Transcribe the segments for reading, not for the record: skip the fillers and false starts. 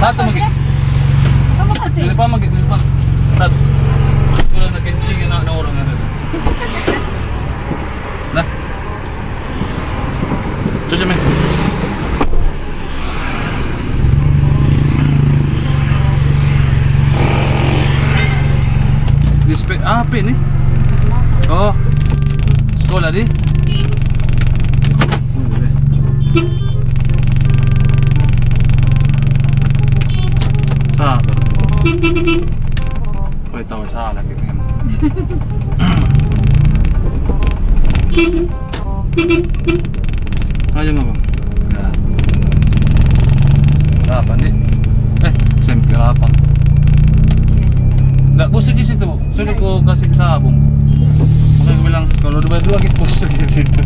Satu lagi. Kamu kasi? Dili pa. Satu. Wala na kenching na orang ada. Nah. Terus men. Display apa ini? Oh. Sekolah di. Sabar. Oi tahu salah gitu kan. Aja mau. Nah. Apa nih? SMP 8. Enggak busuk di situ. Sudah aku kasih sabun. Makanya aku bilang kalau dua-dua gitu busuk di situ.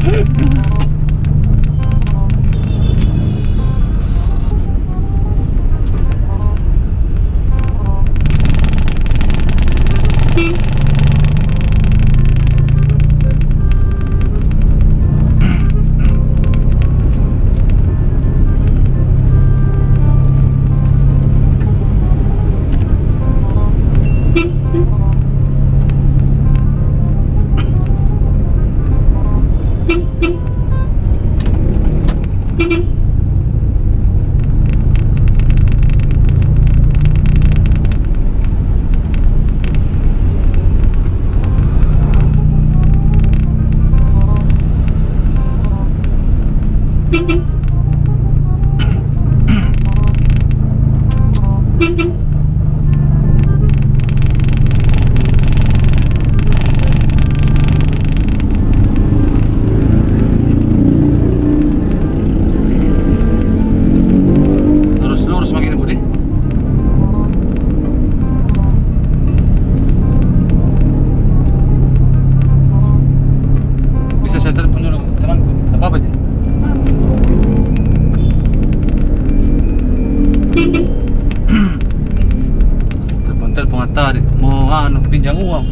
Tadi mau pinjam uang.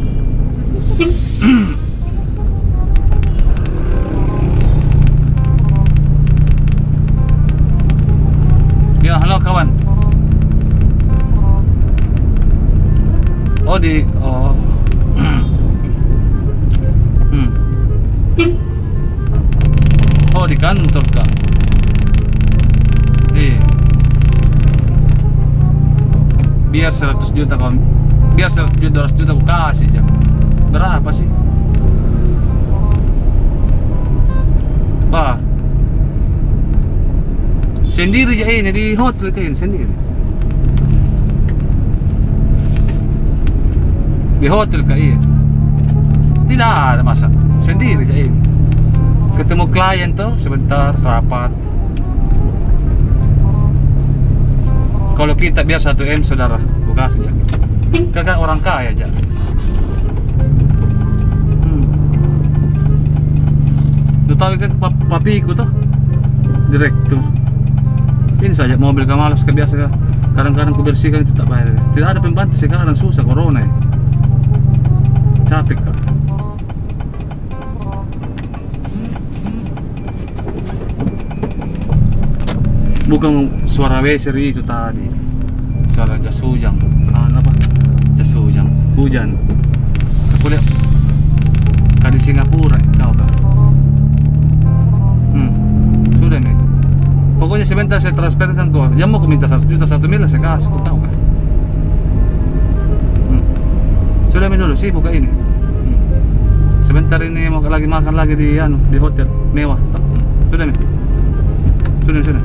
Ya, halo kawan. Oh di Oh di kantor kak. Biar 100 juta kawan. Biar 100 juta, 200 juta aku kasih aja. Berapa sih? Bah. Sendiri aja ini di hotel kayak sendiri. Di hotel kayak tidak ada masa. Sendiri aja ini. Ketemu klien tuh sebentar rapat. Kalau kita biar 1M saudara, aku kasih ya. Kakak orang kaya aja. Lu tahu kan papiku tuh direktur. Ini saja mobil ke malas kebiasa. Kadang-kadang ku bersihkan tetap bayar. Tidak ada pembantu sekarang susah corona ya. Capek kak. Bukan suara WC itu tadi. Suara jas hujan. Apa? Jas hujan. Hujan. Aku lihat di Singapura kau kan. Sudah nih. Pokoknya sebentar saya transferkan kau. Dia mau minta 1 juta 1 miliar saya kasih kau tahu kan. Sudah nih dulu sih buka ini. Sebentar ini mau lagi makan lagi di hotel mewah. Sudah nih. Sudah.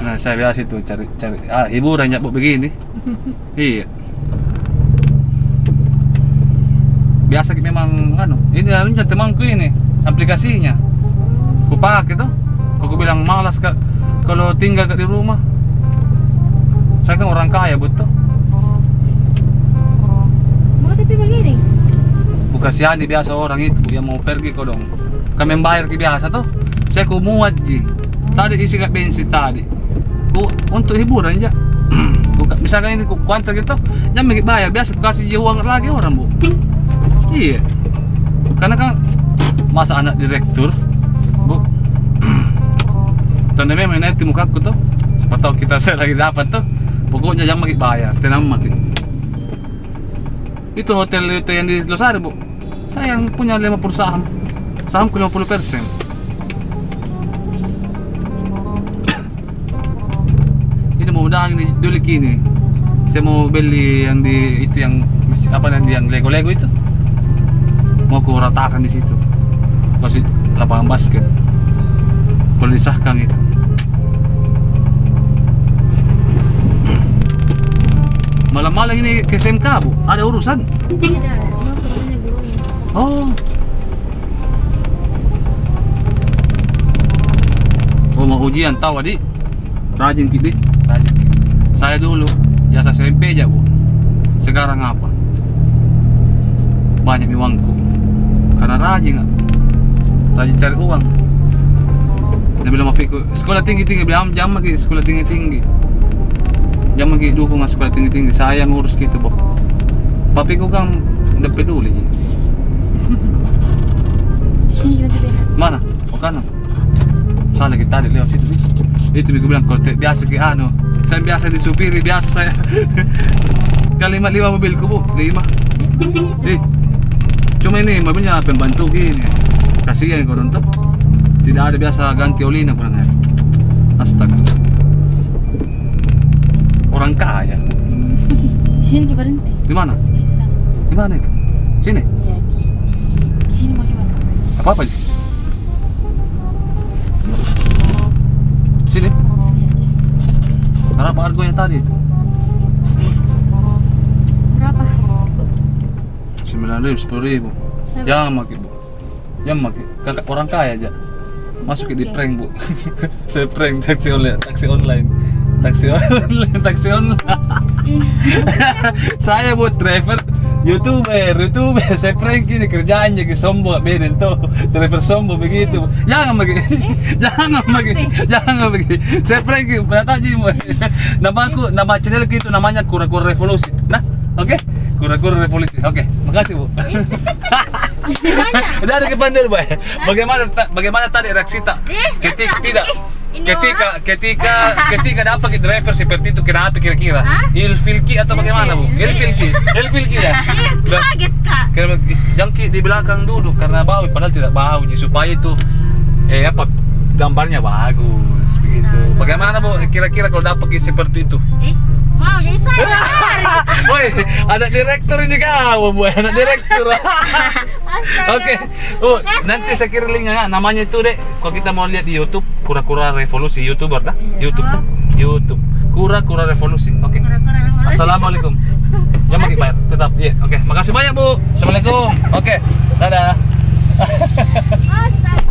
Nah, saya biasa itu cari hiburan ya begini. Iya. Biasa memang ini anunya temanku ini aplikasinya. Aku pakai tuh. Aku bilang malas kak kalau tinggal di rumah. Saya kan orang kaya betul. Mau tapi begini. Ku kasihani biasa orang itu yang mau pergi kok dong. Kami membayar ke biasa tuh. Saya ku muat ji. Tadi isi bensin tadi. Untuk hiburan aja. Ku Misalkan ini kontrak gitu, jangan bagi bayar. Biasa kasih dia uang lagi orang bu. Iya. Karena kan masa anak direktur, bu. Tanda memang nanti mukaku tuh. Siapa tahu kita saya lagi dapat tuh. Pokoknya jangan bagi bayar, tenang mati. Itu hotel itu yang di Losari bu. Saya yang punya 50 saham. Sahamku 50%. Ini mau udah ini dulu kini. Saya mau beli yang di itu yang apa yang Lego itu. Mau aku ratakan di situ. Kasih lapangan basket. Kalau disahkan itu. Malam-malam ini ke SMK bu, ada urusan? Tidak, mau ke rumahnya gurunya. Oh. Oh mau ujian tahu adik? Rajin gitu, rajin. Saya dulu biasa SMP aja bu. Sekarang apa? Banyak uangku. Karena rajin nggak? Rajin cari uang. Dia bilang apiku sekolah tinggi bilang jam lagi sekolah tinggi. Jangan lagi dukung sekolah tinggi. Saya ngurus gitu, Bob. Papiku kan udah peduli. Sini kita lihat. Mana? Oh kanan. Saya lagi tadi lewat situ. Itu aku bilang kalau biasa ke saya biasa disupiri biasa saya. Kali 5 mobilku, Bu. 5. Cuma ini mobilnya pembantu gini. Kasihan kau nonton. Tidak ada biasa ganti olina kurang ya. Astaga. Orang kaya. Di sini kita berhenti. Di mana? Di sana. Di mana itu? Sini. Iya, di sini mau gimana? Apa apa? Sini. Berapa harganya tadi itu? Berapa? 9.000, 10.000. Jangan makin bu. Jangan makin. Kakak orang kaya aja. Masuk di prank bu. Saya prank taksi online. Taksi online. Saya buat driver YouTuber. Saya prank ini kerjaannya ke sombong beden tuh. Driver sombong begitu. Jangan bagi. Saya prank berata aja bu. Nama channel itu namanya Kura-Kura Revolusi. Nah, oke? Kura-Kura Revolusi. Oke, makasih bu. Dari ke Bandar bu. Bagaimana tadi reaksi tak? Ketika dapat driver seperti itu kenapa kira-kira? Ilfilki atau bagaimana bu? Ilfilki ya. Kaget kak. Jangki di belakang dulu karena bau padahal tidak bau supaya itu gambarnya bagus begitu. Bagaimana bu kira-kira kalau dapat seperti itu? Mau jadi saya. Woi, ada direktur ini kau bu, ada direktur. Oke, nanti saya kirim linknya. Namanya itu deh. Kalau kita mau lihat di YouTube, Kura-Kura Revolusi YouTuber dah. YouTube. Kura-Kura Revolusi. Oke. Assalamualaikum. Jangan pakai bayar, tetap. Iya. Oke. Makasih banyak bu. Assalamualaikum. Oke. Dadah. Astaga.